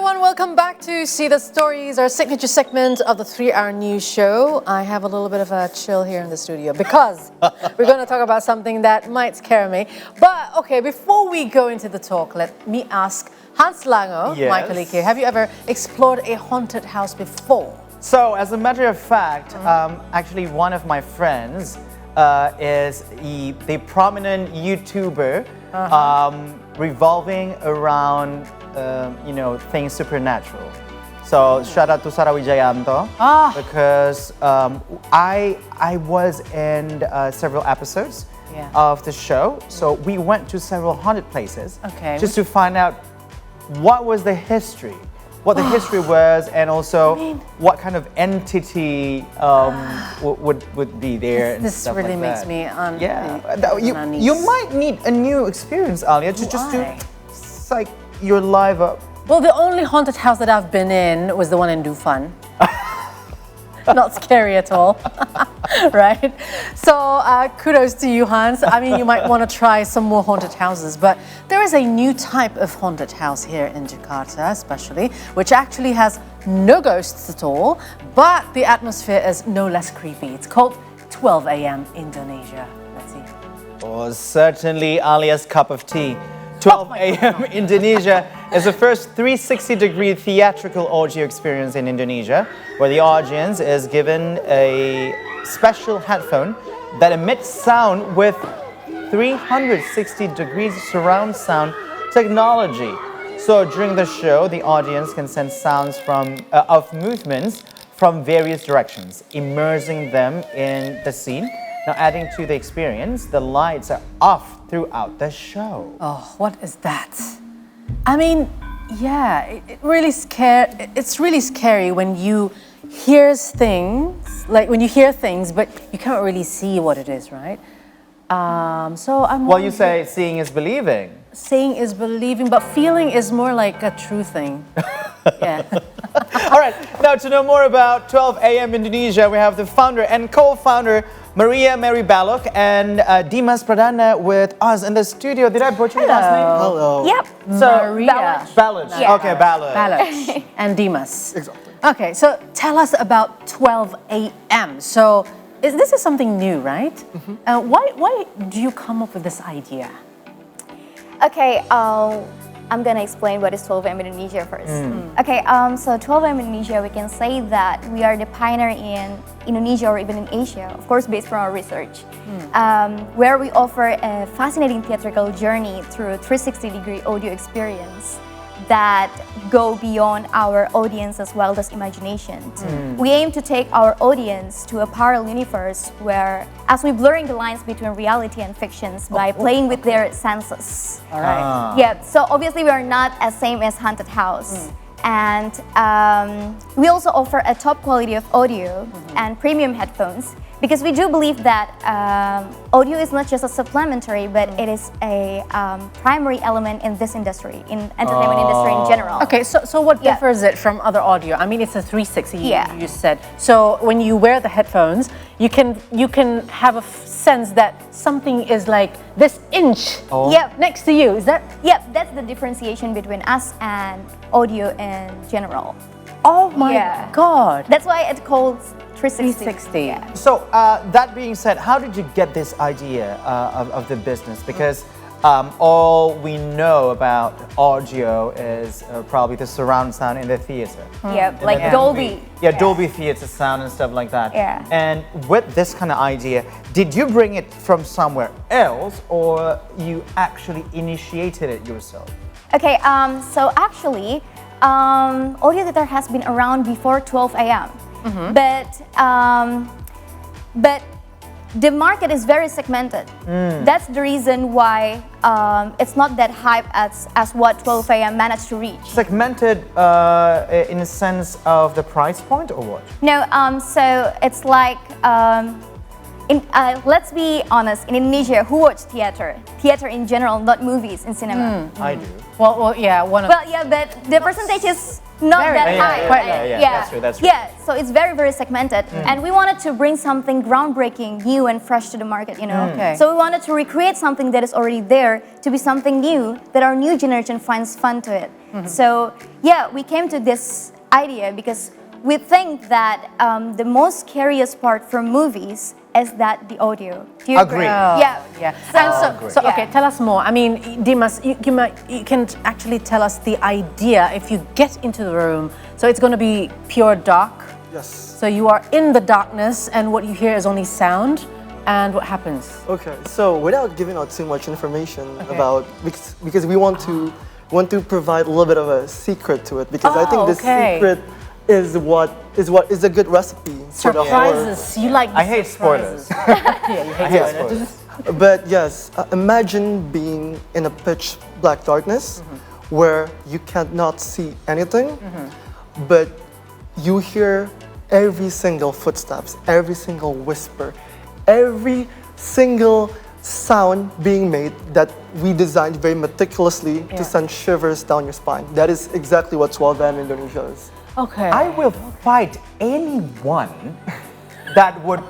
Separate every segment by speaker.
Speaker 1: everyone, welcome back to See the Stories, our signature segment of the 3-hour news show. I have a little bit of a chill here in the studio because we're going to talk about something that might scare me. But okay, before we go into the talk, let me ask Hans Lango,
Speaker 2: Yes.
Speaker 1: my colleague here, have you ever explored a haunted house before?
Speaker 2: So, as a matter of fact, actually one of my friends is the prominent YouTuber revolving around, things supernatural. So, shout out to Sarah Wijayanto because I was in several episodes of the show. So, we went to several haunted places just to find out what was the history. What the history was, and also what kind of entity would be there.
Speaker 1: This really makes me
Speaker 2: you might need a new experience, Alia, just to psych your life up.
Speaker 1: Well, the only haunted house that I've been in was the one in Dufan. Not scary at all, right? So kudos to you, Hans. I mean, you might want to try some more haunted houses, but there is a new type of haunted house here in Jakarta, especially, which actually has no ghosts at all, but the atmosphere is no less creepy. It's called 12 a.m. Indonesia. Let's see.
Speaker 2: Oh, certainly Alia's cup of tea. 12 a.m. Indonesia is the first 360-degree theatrical audio experience in Indonesia, where the audience is given a special headphone that emits sound with 360 degrees surround sound technology. So during the show, the audience can sense sounds of movements from various directions, immersing them in the scene. Now, adding to the experience, the lights are off throughout the show.
Speaker 1: Oh, what is that? I mean, yeah, it's really scary when you hear things, but you can't really see what it is, right?
Speaker 2: Well, you say seeing is believing.
Speaker 1: Seeing is believing, but feeling is more like a true thing. Yeah.
Speaker 2: All right, now to know more about 12 a.m. Indonesia, we have the founder and co-founder Maria Mary Baloch and Dimas Pradhana with us in the studio. Did I butcher your last name?
Speaker 3: Hello.
Speaker 4: Yep.
Speaker 1: So, Maria.
Speaker 2: Baloch.
Speaker 4: Yeah.
Speaker 2: Okay, Baloch.
Speaker 1: Baloch and Dimas.
Speaker 3: Exactly.
Speaker 1: Okay, so tell us about 12 a.m. So this is something new, right? Why do you come up with this idea?
Speaker 4: Okay, I'm gonna explain what is 12 a.m. Indonesia first. Okay, so 12 a.m. Indonesia, we can say that we are the pioneer in Indonesia or even in Asia, of course based from our research, where we offer a fascinating theatrical journey through 360-degree audio experience that go beyond our audience's wildest imagination. We aim to take our audience to a parallel universe where, as we blurring the lines between reality and fictions by playing with their senses.
Speaker 1: All right.
Speaker 4: Yeah, so obviously we are not as same as haunted house. And we also offer a top quality of audio and premium headphones, because we do believe that audio is not just a supplementary, but it is a primary element in this industry, in entertainment industry in general.
Speaker 1: Okay, so what differs it from other audio? I mean, it's a 360, you said. So when you wear the headphones, you can have a sense that something is like this inch next to you. Is that?
Speaker 4: Yep, that's the differentiation between us and audio in general.
Speaker 1: Oh my God.
Speaker 4: That's why it's called 360. Yeah.
Speaker 2: So that being said, how did you get this idea of the business? Because all we know about audio is probably the surround sound in the theater.
Speaker 4: Yeah, like Dolby.
Speaker 2: Dolby theater sound and stuff like that.
Speaker 4: Yeah.
Speaker 2: And with this kind of idea, did you bring it from somewhere else, or you actually initiated it yourself?
Speaker 4: Okay, so actually, audio theater has been around before 12 a.m. But the market is very segmented. That's the reason why it's not that hype as what 12 a.m. managed to reach.
Speaker 2: Segmented in the sense of the price point, or what?
Speaker 4: No, so it's like let's be honest, in Indonesia, who watch theater? Theater in general, not movies in cinema.
Speaker 2: I do.
Speaker 1: Well, yeah, one of
Speaker 4: Well, yeah, but the percentage is not
Speaker 1: Very
Speaker 4: that
Speaker 1: high.
Speaker 4: high.
Speaker 1: Quite
Speaker 4: right?
Speaker 2: low. Yeah, that's true.
Speaker 4: Yeah, so it's very, very segmented. And we wanted to bring something groundbreaking, new and fresh to the market, you know?
Speaker 1: Okay.
Speaker 4: So we wanted to recreate something that is already there to be something new that our new generation finds fun to it. So, yeah, we came to this idea because we think that the most scariest part from movies is that the audio. Do you
Speaker 2: Agree.
Speaker 4: Yeah.
Speaker 1: Yeah.
Speaker 4: So,
Speaker 1: And so okay, tell us more. I mean, Dimas, you can actually tell us the idea if you get into the room. So it's going to be pure dark.
Speaker 3: Yes.
Speaker 1: So you are in the darkness, and what you hear is only sound. And what happens?
Speaker 3: Okay, so without giving out too much information about, because we want to provide a little bit of a secret to it, because I think the secret is what is a good recipe for the horror.
Speaker 1: Surprises. You like the
Speaker 2: I hate spoilers.
Speaker 1: Yeah, you hate
Speaker 2: I hate
Speaker 1: spoilers.
Speaker 2: spoilers.
Speaker 3: But yes, imagine being in a pitch black darkness where you cannot see anything, but you hear every single footsteps, every single whisper, every single sound being made that we designed very meticulously to send shivers down your spine. That is exactly what 12 AM Indonesia is.
Speaker 1: Okay.
Speaker 2: I will fight anyone that would,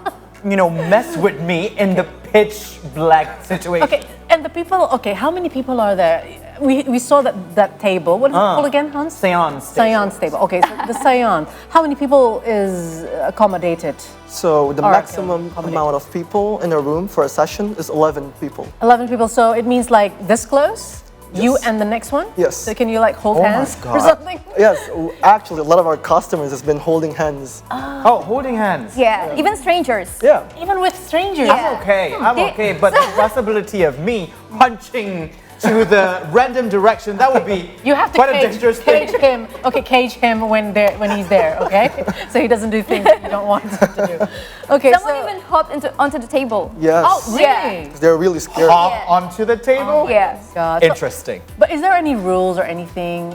Speaker 2: mess with me in the pitch black situation.
Speaker 1: Okay, and the people. Okay, how many people are there? We saw that table. What is it called again, Hans?
Speaker 2: Seance.
Speaker 1: Seance table. Okay, so the seance. How many people is accommodated?
Speaker 3: So the
Speaker 1: All right,
Speaker 3: maximum
Speaker 1: accommodate.
Speaker 3: amount of people in a room for a session is 11 people.
Speaker 1: 11 people. So it means like this close. You and the next one?
Speaker 3: Yes.
Speaker 1: So can you like hold
Speaker 2: Oh my
Speaker 1: hands or
Speaker 2: God.
Speaker 1: something?
Speaker 3: Yes, actually, a lot of our customers has been holding hands.
Speaker 2: Oh, holding hands.
Speaker 4: Yeah, even strangers.
Speaker 3: Yeah.
Speaker 1: Even with strangers?
Speaker 4: Yeah.
Speaker 2: I'm okay, but the possibility of me punching to the random direction, that would be
Speaker 1: You have to
Speaker 2: quite a dangerous
Speaker 1: cage
Speaker 2: thing.
Speaker 1: him. Okay, cage him when he's there. Okay, so he doesn't do things that you don't want him to do. Okay,
Speaker 4: Someone
Speaker 1: so
Speaker 4: even hopped onto the table.
Speaker 3: Yes.
Speaker 1: oh really?
Speaker 3: They're really scared.
Speaker 2: Hop
Speaker 4: Yeah.
Speaker 2: onto the table?
Speaker 4: Yeah.
Speaker 1: God. So-
Speaker 2: Interesting.
Speaker 1: but is there any rules or anything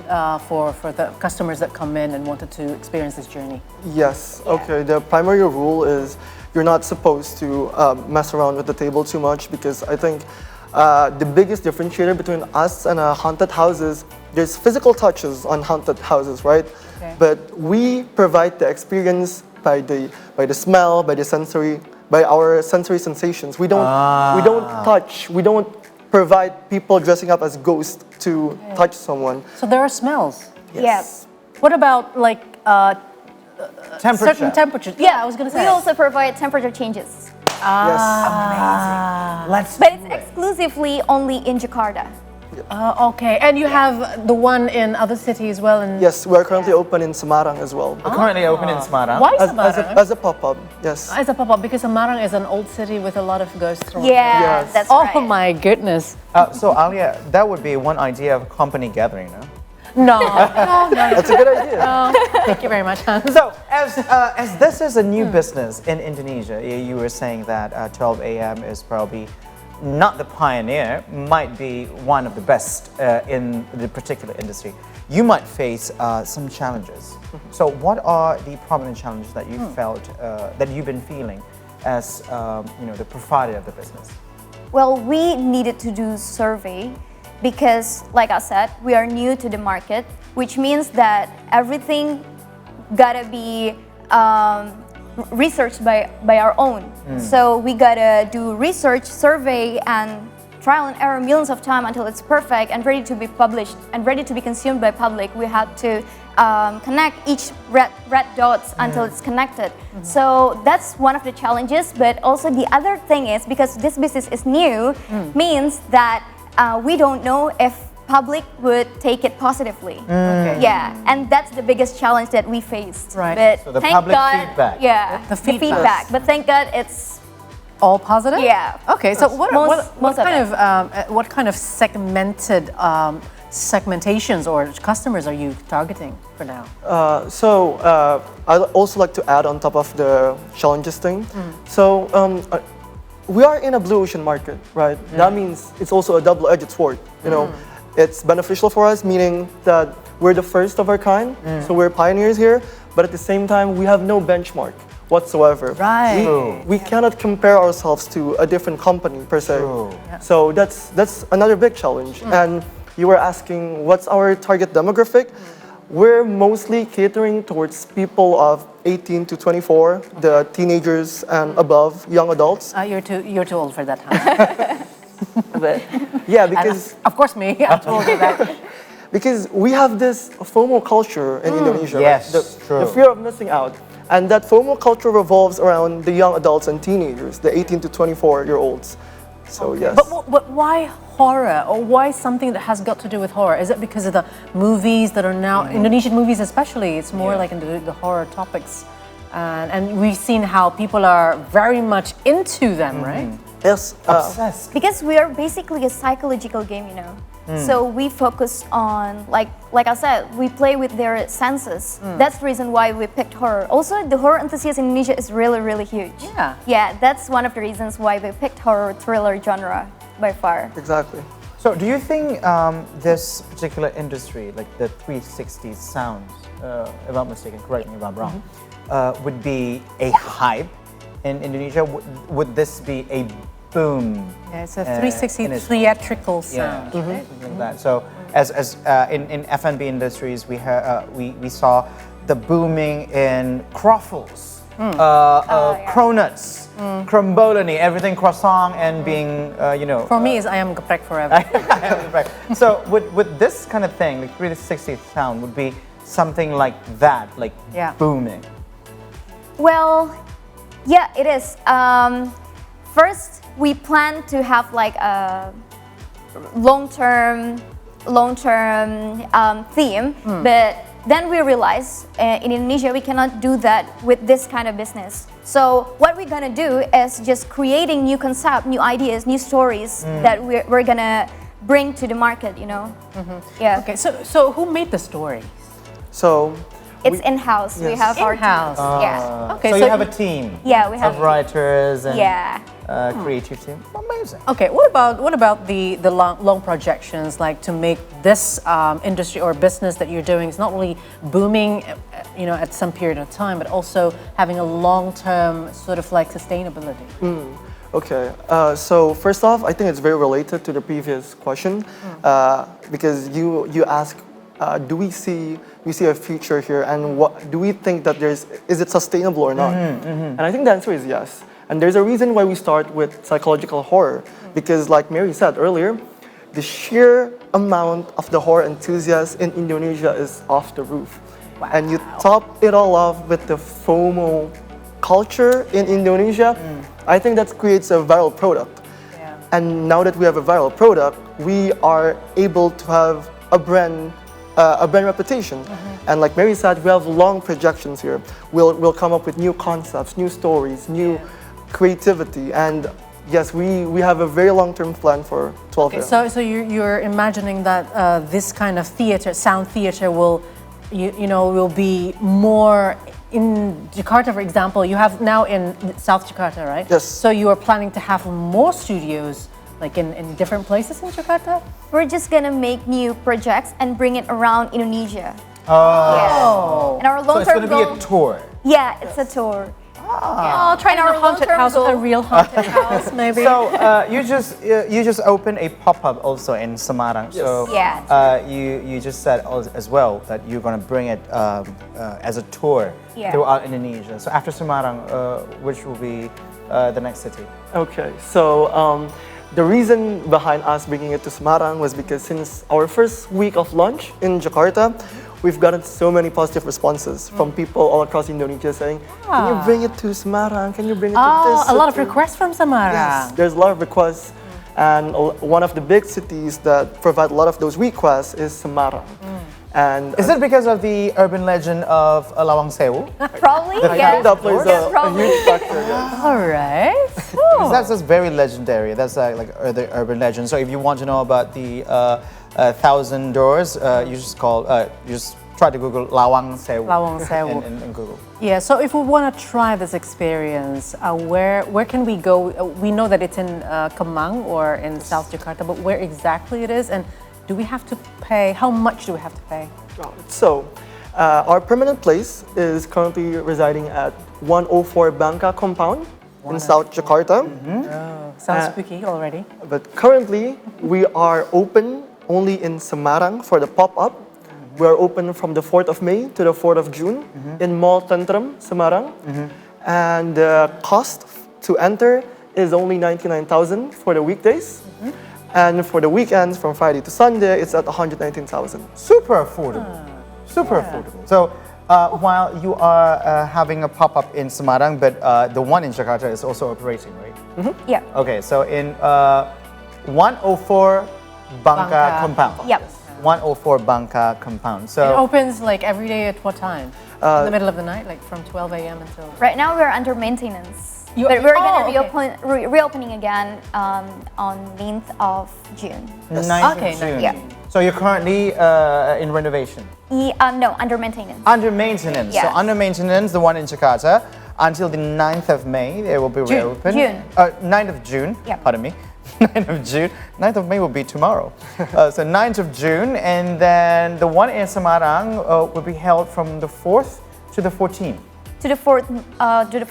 Speaker 1: for the customers that come in and wanted to experience this journey?
Speaker 3: Yes. Okay. The primary rule is you're not supposed to mess around with the table too much, because I think the biggest differentiator between us and haunted houses, there's physical touches on haunted houses, right?
Speaker 1: Okay.
Speaker 3: But we provide the experience by the smell, by our sensory sensations. We don't touch. We don't provide people dressing up as ghosts to touch someone.
Speaker 1: So there are smells.
Speaker 3: Yes.
Speaker 1: What about like
Speaker 2: Temperature.
Speaker 1: certain temperatures? Yeah, I was gonna say.
Speaker 4: We also provide temperature changes,
Speaker 3: Yes.
Speaker 2: Let's
Speaker 4: but it's
Speaker 2: do it.
Speaker 4: exclusively only in Jakarta.
Speaker 1: Okay, and you have the one in other cities as well. And
Speaker 3: Yes, we're currently open in Semarang as well.
Speaker 2: We're currently open in Semarang.
Speaker 1: why
Speaker 3: As
Speaker 1: Semarang?
Speaker 3: a pop-up, yes.
Speaker 1: As a pop-up, because Semarang is an old city with a lot of ghosts. around.
Speaker 4: Yeah,
Speaker 3: Yes.
Speaker 4: that's
Speaker 1: Oh
Speaker 4: right.
Speaker 1: my goodness.
Speaker 2: So Alia, that would be one idea of a company gathering, no?
Speaker 1: No, no.
Speaker 3: That's a good idea.
Speaker 1: Thank you very much, Hans.
Speaker 2: So, as this is a new business in Indonesia, you were saying that 12 AM is probably not the pioneer, might be one of the best in the particular industry. You might face some challenges. So, what are the prominent challenges that you felt, that you've been feeling as the provider of the business?
Speaker 4: Well, we needed to do survey because, like I said, we are new to the market, which means that everything gotta be researched by our own. So we gotta do research, survey, and trial and error millions of times until it's perfect and ready to be published and ready to be consumed by public. We have to connect each red dots until it's connected. So that's one of the challenges. But also the other thing is, because this business is new, means that we don't know if public would take it positively.
Speaker 1: Okay.
Speaker 4: Yeah, and that's the biggest challenge that we faced.
Speaker 1: Right.
Speaker 4: But
Speaker 2: So the
Speaker 4: thank
Speaker 2: public
Speaker 4: God,
Speaker 2: feedback.
Speaker 4: Yeah,
Speaker 1: The feedback.
Speaker 4: But thank God it's
Speaker 1: All positive?
Speaker 4: Yeah.
Speaker 1: Okay, so what
Speaker 4: Most of
Speaker 1: what kind of segmented segmentations or customers are you targeting for now?
Speaker 3: I'd also like to add on top of the challenges thing. So we are in a blue ocean market, right? That means it's also a double-edged sword. You know, it's beneficial for us, meaning that we're the first of our kind. So we're pioneers here, but at the same time, we have no benchmark. whatsoever.
Speaker 1: Right.
Speaker 3: We cannot compare ourselves to a different company per se.
Speaker 2: True.
Speaker 3: So that's another big challenge. And you were asking, what's our target demographic? We're mostly catering towards people of 18 to 24, the teenagers and above, young adults.
Speaker 1: You're too old for that, huh? But,
Speaker 3: Yeah,
Speaker 1: and
Speaker 3: because
Speaker 1: of course me, I'm too old for that.
Speaker 3: because we have this FOMO culture in Indonesia.
Speaker 2: Yes,
Speaker 3: The
Speaker 2: true.
Speaker 3: fear of missing out. And that FOMO culture revolves around the young adults and teenagers, the 18 to 24-year-olds. So yes.
Speaker 1: But why horror, or why something that has got to do with horror? Is it because of the movies that are now, Indonesian movies especially, it's more like into the horror topics. And we've seen how people are very much into them, right?
Speaker 3: Yes.
Speaker 2: Obsessed.
Speaker 4: Because we are basically a psychological game, you know. So we focus on, like I said, we play with their senses. That's the reason why we picked horror. Also, the horror enthusiast in Indonesia is really, really huge.
Speaker 1: Yeah.
Speaker 4: Yeah, that's one of the reasons why we picked horror thriller genre by far.
Speaker 3: Exactly.
Speaker 2: So do you think this particular industry, like the 360 sounds, if I'm mistaken, correct me if I'm wrong, would be a hype in Indonesia? Would this be a boom?
Speaker 1: Yeah, it's a 360
Speaker 2: in its-
Speaker 1: theatrical sound.
Speaker 2: Yeah, something like that. So as in F&B industries, we saw the booming in croffles, cronuts, crumbolani, everything croissant and being
Speaker 1: For me, is I am geprek forever.
Speaker 2: Right. So would this kind of thing, like 360 sound, would be something like that, like
Speaker 1: Yeah.
Speaker 2: booming?
Speaker 4: Well, yeah, it is. First, we plan to have like a long-term theme, but then we realize in Indonesia we cannot do that with this kind of business. So what we're gonna do is just creating new concept, new ideas, new stories that we're gonna bring to the market. You know, yeah.
Speaker 1: Okay, so who made the story?
Speaker 3: So
Speaker 4: It's in-house. We
Speaker 3: Yes.
Speaker 4: have our
Speaker 1: In-house.
Speaker 4: team. Yeah.
Speaker 1: Okay,
Speaker 2: so
Speaker 1: so
Speaker 2: you have
Speaker 1: you-
Speaker 2: a team
Speaker 4: Yeah, we have.
Speaker 2: of writers and
Speaker 4: Yeah.
Speaker 2: creative team. Amazing.
Speaker 1: Okay, what about the long projections, like to make this industry or business that you're doing is not only booming, at some period of time, but also having a long-term sort of like sustainability.
Speaker 3: Okay, so first off, I think it's very related to the previous question because you ask, do we see a future here, and what do we think that is it sustainable or not? And I think the answer is yes. And there's a reason why we start with psychological horror, because like Mary said earlier, the sheer amount of the horror enthusiasts in Indonesia is off the roof. And you top it all off with the FOMO culture in Indonesia, I think that creates a viral product.
Speaker 1: Yeah.
Speaker 3: And now that we have a viral product, we are able to have a brand reputation. And like Mary said, we have long projections here. We'll come up with new concepts, new stories, new creativity, and yes, we have a very long-term plan for 12 years.
Speaker 1: So you're imagining that this kind of sound theater will, will be more in Jakarta, for example. You have now in South Jakarta, right?
Speaker 3: Yes.
Speaker 1: So you are planning to have more studios, like in different places in Jakarta?
Speaker 4: We're just gonna make new projects and bring it around Indonesia.
Speaker 1: Oh.
Speaker 4: And our
Speaker 2: So it's
Speaker 4: long-term
Speaker 2: going to be
Speaker 4: goal.
Speaker 2: a tour.
Speaker 4: Yeah, it's a tour.
Speaker 1: Oh, trying
Speaker 4: And
Speaker 1: a
Speaker 4: our
Speaker 1: haunted
Speaker 4: long-term
Speaker 1: house,
Speaker 4: goal-
Speaker 1: a real haunted house, maybe.
Speaker 2: So you just opened a pop-up also in Semarang. So
Speaker 4: Yeah.
Speaker 2: you just said as well that you're going to bring it as a tour
Speaker 4: Yeah.
Speaker 2: throughout Indonesia. So after Semarang, which will be the next city?
Speaker 3: Okay, so the reason behind us bringing it to Semarang was because since our first week of launch in Jakarta, we've gotten so many positive responses from people all across Indonesia saying, can you bring it to Semarang? Can you bring it to this
Speaker 1: a lot of
Speaker 3: city?"
Speaker 1: requests from Samara.
Speaker 3: Yes, there's a lot of requests. And one of the big cities that provide a lot of those requests is Semarang. And
Speaker 2: Is it because of the urban legend of Lawang Sewu?
Speaker 4: Probably,
Speaker 3: I
Speaker 4: yeah.
Speaker 3: think that plays a
Speaker 4: Probably.
Speaker 3: huge factor. Yes.
Speaker 1: All right.
Speaker 2: Because that's just very legendary. That's like the urban legend. So if you want to know about the 1,000 doors, you just try to Google Lawang Sewu.
Speaker 1: Lawang Sewu.
Speaker 2: in Google.
Speaker 1: Yeah, so if we want to try this experience, where can we go? We know that it's in Kemang or in South Jakarta, but where exactly it is, and do we have to pay? How much do we have to pay?
Speaker 3: So, Our permanent place is currently residing at 104 Bangka compound in South Jakarta.
Speaker 1: Oh, sounds spooky already.
Speaker 3: But currently, we are open only in Semarang for the pop-up. We are open from the 4th of May to the 4th of June in Mall Tentrem, Semarang. And the cost to enter is only 99,000 for the weekdays. And for the weekends, from Friday to Sunday, it's at 119,000.
Speaker 2: Super affordable. Super affordable. So while you are having a pop-up in Semarang, but the one in Jakarta is also operating, right?
Speaker 4: Yeah.
Speaker 2: Okay, so in 104 Bangka
Speaker 1: Bangka.
Speaker 2: compound.
Speaker 4: Yep.
Speaker 2: 104 Bangka compound.
Speaker 1: It
Speaker 2: So
Speaker 1: opens like every day at what time? In the middle of the night, like from 12 a.m. until.
Speaker 4: Right now we're under maintenance.
Speaker 1: You-
Speaker 4: But we're
Speaker 1: oh,
Speaker 4: gonna
Speaker 1: okay.
Speaker 4: reopening again on 9th of June.
Speaker 2: 9th
Speaker 1: Okay,
Speaker 2: of June.
Speaker 4: Yeah.
Speaker 2: So you're currently in renovation.
Speaker 4: No, under maintenance.
Speaker 2: Under maintenance. So
Speaker 4: Yes.
Speaker 2: under maintenance, the one in Jakarta, until the 9th of May, they will be reopened.
Speaker 4: June.
Speaker 2: 9th of June,
Speaker 4: Yep.
Speaker 2: pardon me. 9th of June. 9th of May will be tomorrow. So 9th of June, and then the one in Semarang will be held from the 4th to the 14th.
Speaker 4: To the 4th June.
Speaker 1: 4th
Speaker 2: To
Speaker 1: of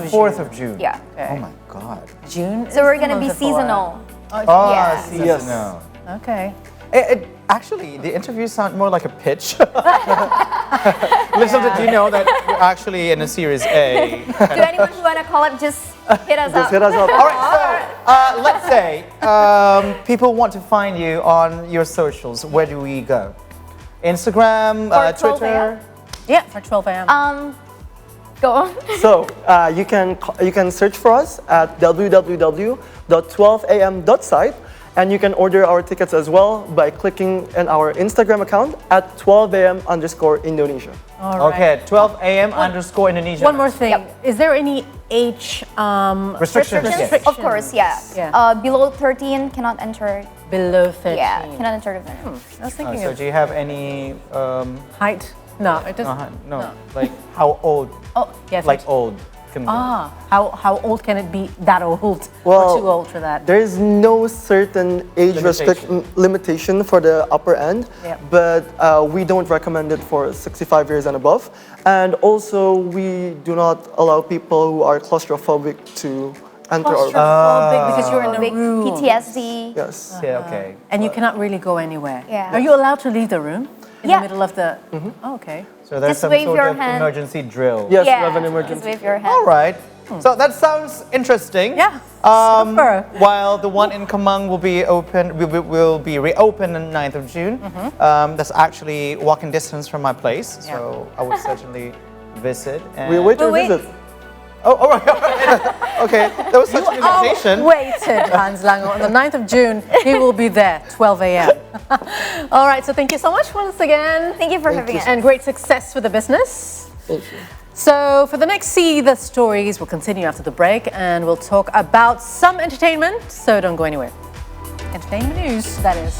Speaker 2: 4th
Speaker 1: June.
Speaker 2: of June.
Speaker 4: Yeah.
Speaker 2: Oh my God.
Speaker 1: June.
Speaker 4: So
Speaker 1: is
Speaker 4: we're
Speaker 1: the
Speaker 4: gonna be
Speaker 1: month before.
Speaker 4: seasonal.
Speaker 1: Oh,
Speaker 2: Oh,
Speaker 4: Yeah.
Speaker 2: seasonal.
Speaker 1: Okay.
Speaker 2: Actually, the interviews sound more like a pitch. Listen, did you know that we're actually in a Series A?
Speaker 4: To anyone who wanna call up, just hit us
Speaker 3: Just
Speaker 4: up.
Speaker 3: hit us up.
Speaker 2: All right, so let's say people want to find you on your socials. Where do we go? Instagram,
Speaker 4: Or 12
Speaker 2: Twitter?
Speaker 1: Yeah, for 12 a.m.
Speaker 4: Go on.
Speaker 3: So you can search for us at www.12am.site, and you can order our tickets as well by clicking on our Instagram account at 12am_Indonesia.
Speaker 1: All right.
Speaker 2: Okay, 12 a.m. underscore Indonesia.
Speaker 1: One more thing.
Speaker 4: Yep.
Speaker 1: Is there any age
Speaker 2: Restrictions, yes.
Speaker 1: restrictions?
Speaker 4: Of course, yeah.
Speaker 1: Yeah.
Speaker 4: Below 13 cannot enter.
Speaker 1: Below 13.
Speaker 4: Yeah, cannot enter the venue.
Speaker 1: I was thinking
Speaker 2: So
Speaker 1: of
Speaker 2: do you have any,
Speaker 1: height. No, it doesn't.
Speaker 2: no, like how old,
Speaker 1: Oh, yes.
Speaker 2: like old can go?
Speaker 1: How old can it be? That old?
Speaker 3: Well,
Speaker 1: or too old for that?
Speaker 3: There is no certain age limitation for the upper end,
Speaker 1: Yep.
Speaker 3: but we don't recommend it for 65 years and above. And also, we do not allow people who are claustrophobic to enter our
Speaker 1: Claustrophobic because you're in the
Speaker 4: Big
Speaker 1: room.
Speaker 4: PTSD.
Speaker 3: Yes.
Speaker 2: Yeah, okay.
Speaker 1: And you cannot really go anywhere.
Speaker 4: Yeah.
Speaker 1: Are you allowed to leave the room in
Speaker 4: Yeah.
Speaker 1: the middle of the? Oh, okay.
Speaker 2: So there's
Speaker 4: Just
Speaker 2: some
Speaker 4: wave
Speaker 2: sort
Speaker 4: your
Speaker 2: of
Speaker 4: hand.
Speaker 2: emergency drill.
Speaker 3: Yes,
Speaker 4: Yeah,
Speaker 3: we have an
Speaker 4: just
Speaker 3: emergency.
Speaker 4: wave your hand.
Speaker 2: All right. So that sounds interesting.
Speaker 1: Yeah, super.
Speaker 2: While the one in Kemang will be open, will be reopened on 9th of June. That's actually walking distance from my place, so I would certainly visit. And
Speaker 3: We wait to
Speaker 4: Wait.
Speaker 3: visit.
Speaker 2: Oh, all right. Okay, there was such an invitation.
Speaker 1: Waited, Hans Lango. On the 9th of June, he will be there, 12 a.m. All right, so thank you so much once again.
Speaker 4: Thank you for having us.
Speaker 1: And great success for the business.
Speaker 3: Thank you.
Speaker 1: So for the next See the Stories, we'll continue after the break and we'll talk about some entertainment. So don't go anywhere. Entertainment news, that is.